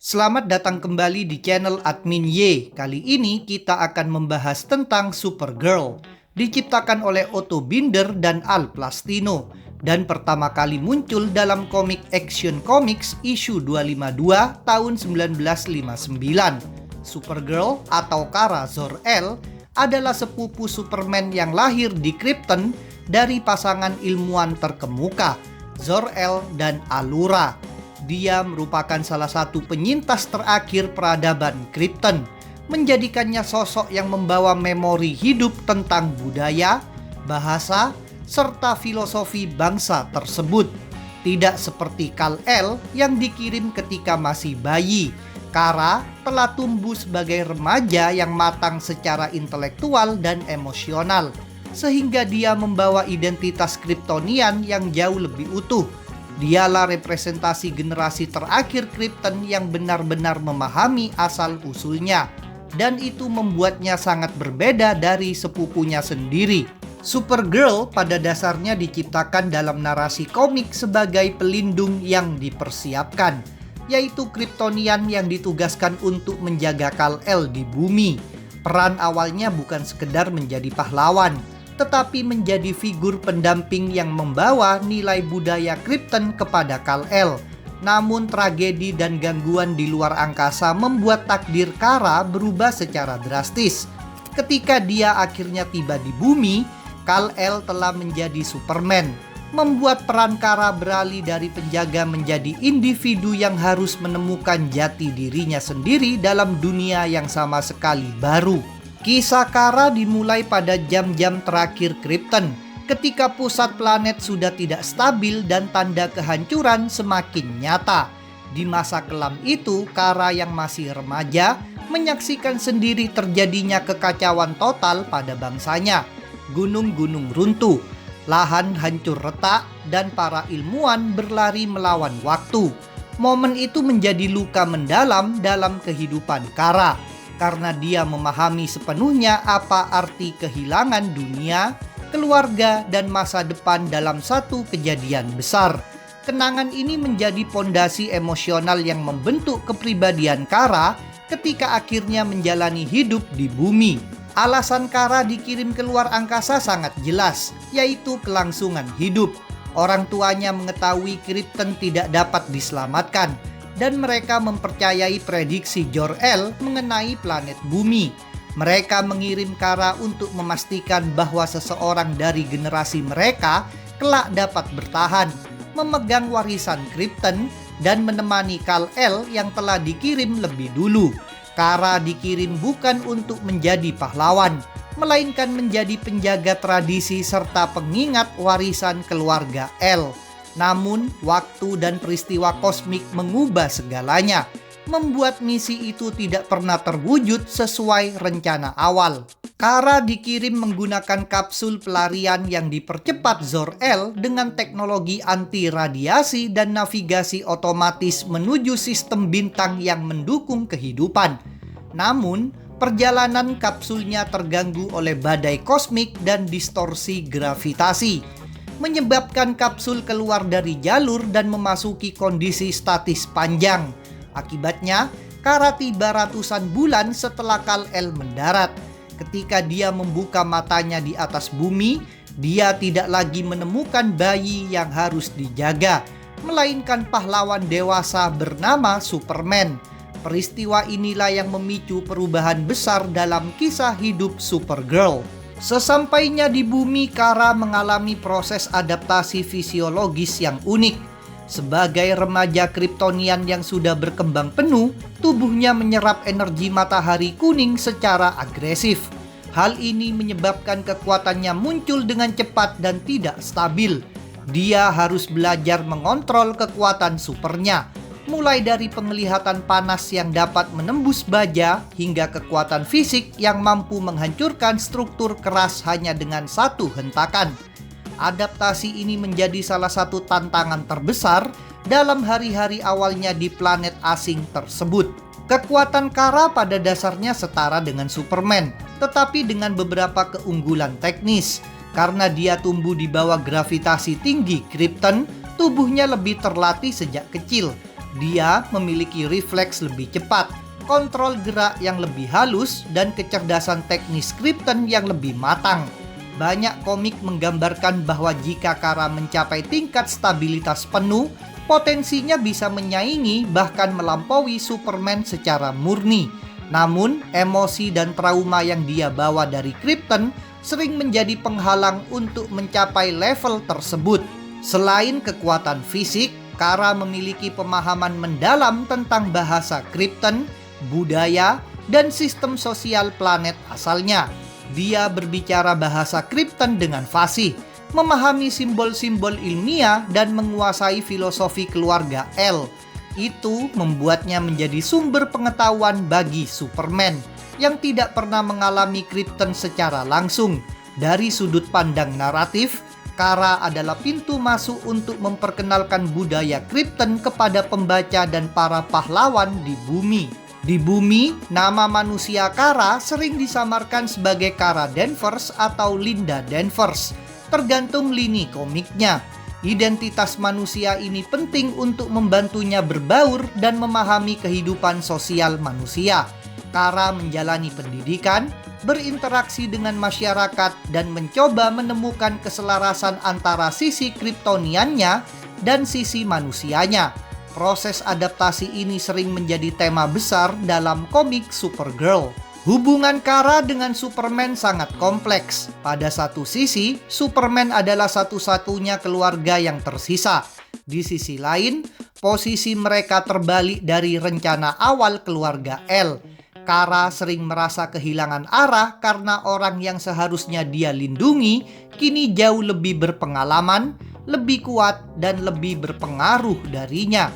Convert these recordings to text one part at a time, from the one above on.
Selamat datang kembali di channel Admin Y. Kali ini kita akan membahas tentang Supergirl. Diciptakan oleh Otto Binder dan Al Plastino, dan pertama kali muncul dalam komik Action Comics issue 252 tahun 1959. Supergirl atau Kara Zor-El adalah sepupu Superman yang lahir di Krypton dari pasangan ilmuwan terkemuka, Zor-El dan Allura. Dia merupakan salah satu penyintas terakhir peradaban Krypton, menjadikannya sosok yang membawa memori hidup tentang budaya, bahasa, serta filosofi bangsa tersebut. Tidak seperti Kal-El yang dikirim ketika masih bayi, Kara telah tumbuh sebagai remaja yang matang secara intelektual dan emosional, sehingga dia membawa identitas Kryptonian yang jauh lebih utuh. Dialah representasi generasi terakhir Krypton yang benar-benar memahami asal-usulnya, dan itu membuatnya sangat berbeda dari sepupunya sendiri. Supergirl pada dasarnya diciptakan dalam narasi komik sebagai pelindung yang dipersiapkan, yaitu Kryptonian yang ditugaskan untuk menjaga Kal-El di bumi. Peran awalnya bukan sekedar menjadi pahlawan, tetapi menjadi figur pendamping yang membawa nilai budaya Krypton kepada Kal-El. Namun tragedi dan gangguan di luar angkasa membuat takdir Kara berubah secara drastis. Ketika dia akhirnya tiba di bumi, Kal-El telah menjadi Superman, membuat peran Kara beralih dari penjaga menjadi individu yang harus menemukan jati dirinya sendiri dalam dunia yang sama sekali baru. Kisah Kara dimulai pada jam-jam terakhir Krypton, ketika pusat planet sudah tidak stabil dan tanda kehancuran semakin nyata. Di masa kelam itu, Kara yang masih remaja menyaksikan sendiri terjadinya kekacauan total pada bangsanya. Gunung-gunung runtuh, lahan hancur retak, dan para ilmuwan berlari melawan waktu. Momen itu menjadi luka mendalam dalam kehidupan Kara, karena dia memahami sepenuhnya apa arti kehilangan dunia, keluarga, dan masa depan dalam satu kejadian besar. Kenangan ini menjadi pondasi emosional yang membentuk kepribadian Kara ketika akhirnya menjalani hidup di bumi. Alasan Kara dikirim keluar angkasa sangat jelas, yaitu kelangsungan hidup. Orang tuanya mengetahui Krypton tidak dapat diselamatkan, dan mereka mempercayai prediksi Jor-El mengenai planet bumi. Mereka mengirim Kara untuk memastikan bahwa seseorang dari generasi mereka kelak dapat bertahan, memegang warisan Krypton, dan menemani Kal-El yang telah dikirim lebih dulu. Kara dikirim bukan untuk menjadi pahlawan, melainkan menjadi penjaga tradisi serta pengingat warisan keluarga El. Namun, waktu dan peristiwa kosmik mengubah segalanya, membuat misi itu tidak pernah terwujud sesuai rencana awal. Kara dikirim menggunakan kapsul pelarian yang dipercepat Zor-El dengan teknologi anti radiasi dan navigasi otomatis menuju sistem bintang yang mendukung kehidupan. Namun, perjalanan kapsulnya terganggu oleh badai kosmik dan distorsi gravitasi, menyebabkan kapsul keluar dari jalur dan memasuki kondisi statis panjang. Akibatnya, Kara tiba ratusan bulan setelah Kal-El mendarat. Ketika dia membuka matanya di atas bumi, dia tidak lagi menemukan bayi yang harus dijaga, melainkan pahlawan dewasa bernama Superman. Peristiwa inilah yang memicu perubahan besar dalam kisah hidup Supergirl. Sesampainya di bumi, Kara mengalami proses adaptasi fisiologis yang unik. Sebagai remaja Kryptonian yang sudah berkembang penuh, tubuhnya menyerap energi matahari kuning secara agresif. Hal ini menyebabkan kekuatannya muncul dengan cepat dan tidak stabil. Dia harus belajar mengontrol kekuatan supernya, mulai dari penglihatan panas yang dapat menembus baja hingga kekuatan fisik yang mampu menghancurkan struktur keras hanya dengan satu hentakan. Adaptasi ini menjadi salah satu tantangan terbesar dalam hari-hari awalnya di planet asing tersebut. Kekuatan Kara pada dasarnya setara dengan Superman, tetapi dengan beberapa keunggulan teknis. Karena dia tumbuh di bawah gravitasi tinggi Krypton, tubuhnya lebih terlatih sejak kecil. Dia memiliki refleks lebih cepat, kontrol gerak yang lebih halus, dan kecerdasan teknis Krypton yang lebih matang. Banyak komik menggambarkan bahwa jika Kara mencapai tingkat stabilitas penuh, potensinya bisa menyaingi bahkan melampaui Superman secara murni. Namun, emosi dan trauma yang dia bawa dari Krypton sering menjadi penghalang untuk mencapai level tersebut. Selain kekuatan fisik, Kara memiliki pemahaman mendalam tentang bahasa Krypton, budaya, dan sistem sosial planet asalnya. Dia berbicara bahasa Krypton dengan fasih, memahami simbol-simbol ilmiah, dan menguasai filosofi keluarga L. Itu membuatnya menjadi sumber pengetahuan bagi Superman yang tidak pernah mengalami Krypton secara langsung. Dari sudut pandang naratif, Kara adalah pintu masuk untuk memperkenalkan budaya Krypton kepada pembaca dan para pahlawan di bumi. Di bumi, nama manusia Kara sering disamarkan sebagai Kara Danvers atau Linda Danvers, tergantung lini komiknya. Identitas manusia ini penting untuk membantunya berbaur dan memahami kehidupan sosial manusia. Kara menjalani pendidikan, berinteraksi dengan masyarakat, dan mencoba menemukan keselarasan antara sisi Kryptoniannya dan sisi manusianya. Proses adaptasi ini sering menjadi tema besar dalam komik Supergirl. Hubungan Kara dengan Superman sangat kompleks. Pada satu sisi, Superman adalah satu-satunya keluarga yang tersisa. Di sisi lain, posisi mereka terbalik dari rencana awal keluarga L. Kara sering merasa kehilangan arah karena orang yang seharusnya dia lindungi kini jauh lebih berpengalaman, lebih kuat, dan lebih berpengaruh darinya.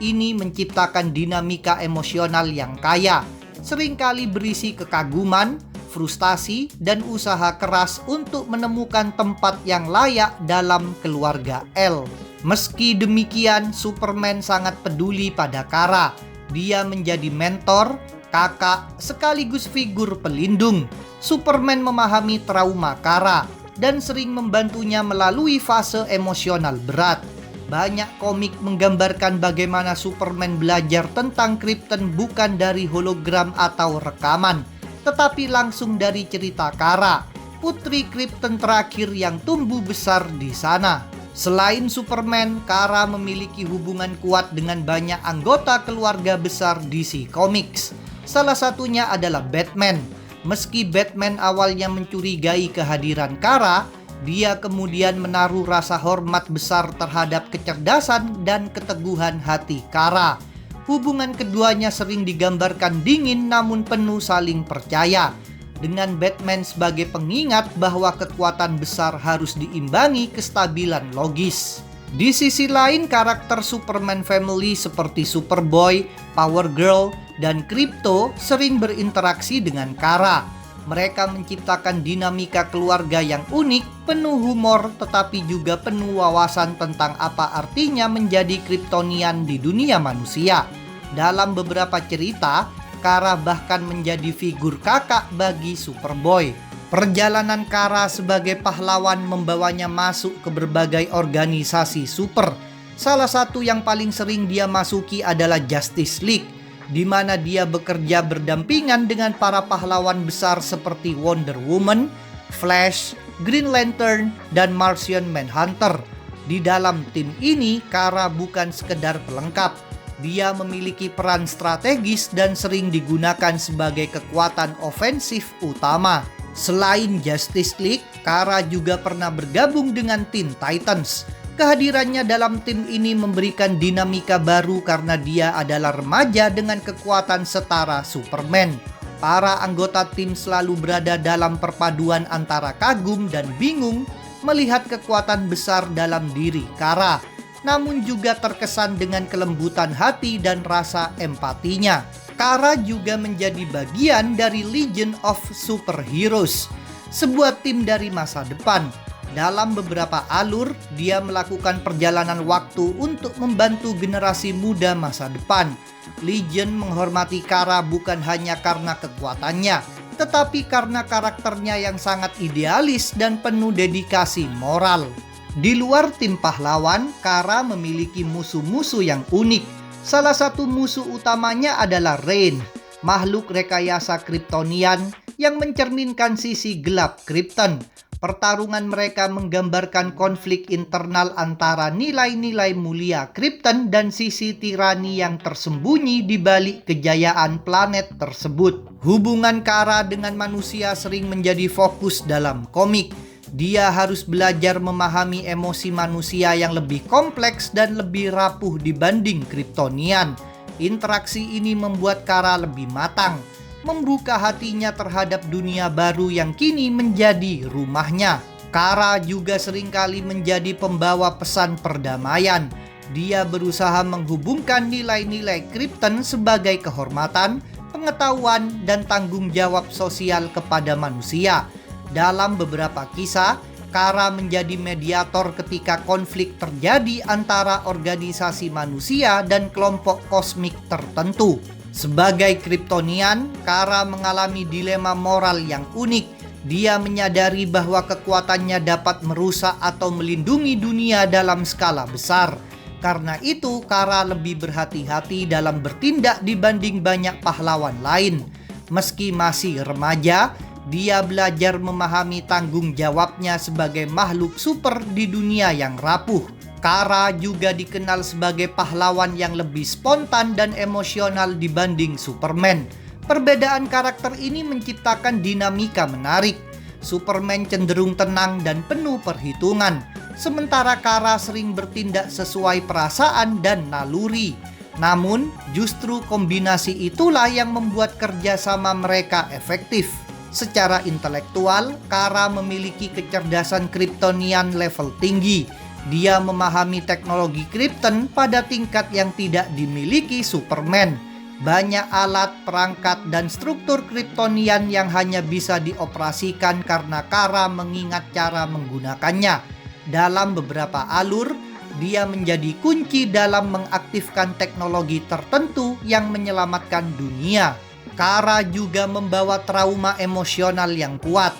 Ini menciptakan dinamika emosional yang kaya, seringkali berisi kekaguman, frustasi, dan usaha keras untuk menemukan tempat yang layak dalam keluarga L. Meski demikian, Superman sangat peduli pada Kara. Dia menjadi mentor, kakak, sekaligus figur pelindung. Superman memahami trauma Kara dan sering membantunya melalui fase emosional berat. Banyak komik menggambarkan bagaimana Superman belajar tentang Krypton bukan dari hologram atau rekaman, tetapi langsung dari cerita Kara, putri Krypton terakhir yang tumbuh besar di sana. Selain Superman, Kara memiliki hubungan kuat dengan banyak anggota keluarga besar DC Comics. Salah satunya adalah Batman. Meski Batman awalnya mencurigai kehadiran Kara, dia kemudian menaruh rasa hormat besar terhadap kecerdasan dan keteguhan hati Kara. Hubungan keduanya sering digambarkan dingin namun penuh saling percaya, dengan Batman sebagai pengingat bahwa kekuatan besar harus diimbangi kestabilan logis. Di sisi lain, karakter Superman Family seperti Superboy, Power Girl, dan Krypto sering berinteraksi dengan Kara. Mereka menciptakan dinamika keluarga yang unik, penuh humor, tetapi juga penuh wawasan tentang apa artinya menjadi Kryptonian di dunia manusia. Dalam beberapa cerita, Kara bahkan menjadi figur kakak bagi Superboy. Perjalanan Kara sebagai pahlawan membawanya masuk ke berbagai organisasi super. Salah satu yang paling sering dia masuki adalah Justice League, di mana dia bekerja berdampingan dengan para pahlawan besar seperti Wonder Woman, Flash, Green Lantern, dan Martian Manhunter. Di dalam tim ini, Kara bukan sekedar pelengkap. Dia memiliki peran strategis dan sering digunakan sebagai kekuatan ofensif utama. Selain Justice League, Kara juga pernah bergabung dengan Teen Titans. Kehadirannya dalam tim ini memberikan dinamika baru karena dia adalah remaja dengan kekuatan setara Superman. Para anggota tim selalu berada dalam perpaduan antara kagum dan bingung melihat kekuatan besar dalam diri Kara, namun juga terkesan dengan kelembutan hati dan rasa empatinya. Kara juga menjadi bagian dari Legion of Superheroes, sebuah tim dari masa depan. Dalam beberapa alur, dia melakukan perjalanan waktu untuk membantu generasi muda masa depan. Legion menghormati Kara bukan hanya karena kekuatannya, tetapi karena karakternya yang sangat idealis dan penuh dedikasi moral. Di luar tim pahlawan, Kara memiliki musuh-musuh yang unik. Salah satu musuh utamanya adalah Rain, makhluk rekayasa Kryptonian yang mencerminkan sisi gelap Krypton. Pertarungan mereka menggambarkan konflik internal antara nilai-nilai mulia Krypton dan sisi tirani yang tersembunyi di balik kejayaan planet tersebut. Hubungan Kara dengan manusia sering menjadi fokus dalam komik. Dia harus belajar memahami emosi manusia yang lebih kompleks dan lebih rapuh dibanding Kryptonian. Interaksi ini membuat Kara lebih matang, membuka hatinya terhadap dunia baru yang kini menjadi rumahnya. Kara juga seringkali menjadi pembawa pesan perdamaian. Dia berusaha menghubungkan nilai-nilai Krypton sebagai kehormatan, pengetahuan, dan tanggung jawab sosial kepada manusia. Dalam beberapa kisah, Kara menjadi mediator ketika konflik terjadi antara organisasi manusia dan kelompok kosmik tertentu. Sebagai Kryptonian, Kara mengalami dilema moral yang unik. Dia menyadari bahwa kekuatannya dapat merusak atau melindungi dunia dalam skala besar. Karena itu, Kara lebih berhati-hati dalam bertindak dibanding banyak pahlawan lain. Meski masih remaja, dia belajar memahami tanggung jawabnya sebagai makhluk super di dunia yang rapuh. Kara juga dikenal sebagai pahlawan yang lebih spontan dan emosional dibanding Superman. Perbedaan karakter ini menciptakan dinamika menarik. Superman cenderung tenang dan penuh perhitungan, sementara Kara sering bertindak sesuai perasaan dan naluri. Namun, justru kombinasi itulah yang membuat kerjasama mereka efektif. Secara intelektual, Kara memiliki kecerdasan Kryptonian level tinggi. Dia memahami teknologi Krypton pada tingkat yang tidak dimiliki Superman. Banyak alat, perangkat, dan struktur Kryptonian yang hanya bisa dioperasikan karena Kara mengingat cara menggunakannya. Dalam beberapa alur, dia menjadi kunci dalam mengaktifkan teknologi tertentu yang menyelamatkan dunia. Kara juga membawa trauma emosional yang kuat.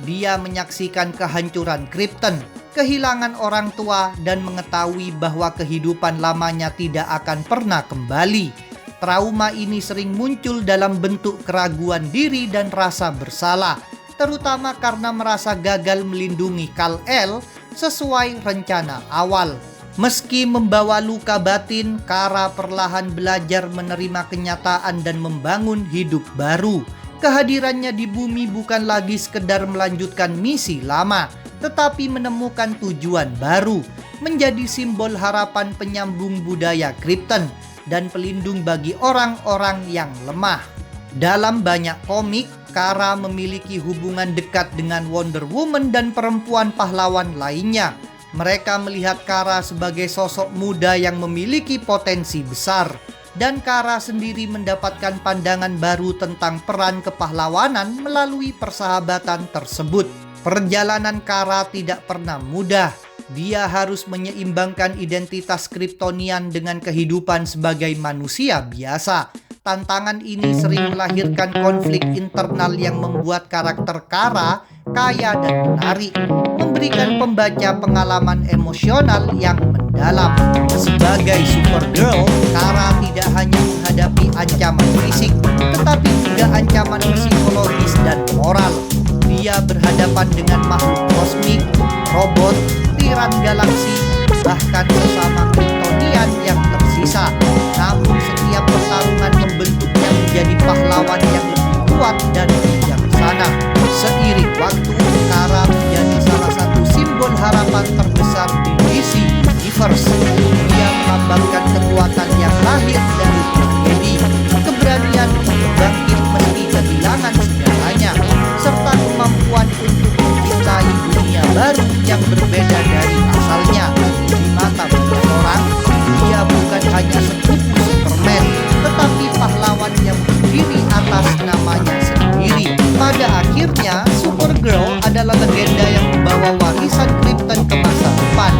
Dia menyaksikan kehancuran Krypton, kehilangan orang tua, dan mengetahui bahwa kehidupan lamanya tidak akan pernah kembali. Trauma ini sering muncul dalam bentuk keraguan diri dan rasa bersalah, terutama karena merasa gagal melindungi Kal-El sesuai rencana awal. Meski membawa luka batin, Kara perlahan belajar menerima kenyataan dan membangun hidup baru. Kehadirannya di bumi bukan lagi sekedar melanjutkan misi lama, tetapi menemukan tujuan baru, menjadi simbol harapan penyambung budaya Krypton dan pelindung bagi orang-orang yang lemah. Dalam banyak komik, Kara memiliki hubungan dekat dengan Wonder Woman dan perempuan pahlawan lainnya. Mereka melihat Kara sebagai sosok muda yang memiliki potensi besar, dan Kara sendiri mendapatkan pandangan baru tentang peran kepahlawanan melalui persahabatan tersebut. Perjalanan Kara tidak pernah mudah. Dia harus menyeimbangkan identitas Kryptonian dengan kehidupan sebagai manusia biasa. Tantangan ini sering melahirkan konflik internal yang membuat karakter Kara kaya dan menarik, memberikan pembaca pengalaman emosional yang mendalam. Sebagai Supergirl, Kara tidak hanya menghadapi ancaman fisik, tetapi juga ancaman psikologis dan moral. Dia berhadapan dengan makhluk kosmik, robot, tiran galaksi, bahkan sesama Kryptonian yang tersisa. Namun setiap pertarungan membentuknya menjadi pahlawan yang lebih kuat dan bijaksana. Seiring waktu, Kara menjadi salah satu simbol harapan terbesar di DC Universe. Dia melambangkan kekuatan yang lahir dari tragedi, keberanian untuk bangkit meski kehilangan segalanya, serta kemampuan untuk mencintai dunia baru yang berbeda dari asalnya. Di mata banyak orang, dia bukan hanya sekutu Superman, tetapi pahlawan yang berdiri atas namanya sendiri. Pada akhirnya, Supergirl adalah legenda yang membawa warisan Krypton ke masa depan.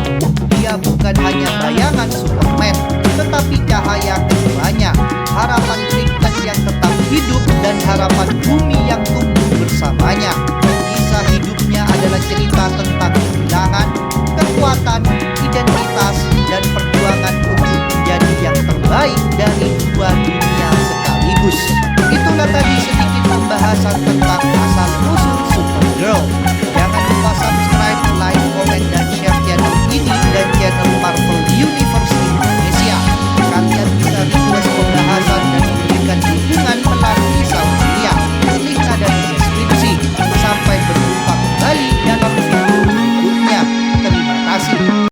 Dia bukan hanya bayangan Superman, tetapi cahaya keduanya, harapan Krypton yang tetap hidup dan harapan bumi yang tumbuh bersamanya. Kisah hidupnya adalah cerita tentang kehilangan, kekuatan, identitas, dan perjuangan untuk menjadi yang terbaik bagus. Itulah tadi sedikit pembahasan tentang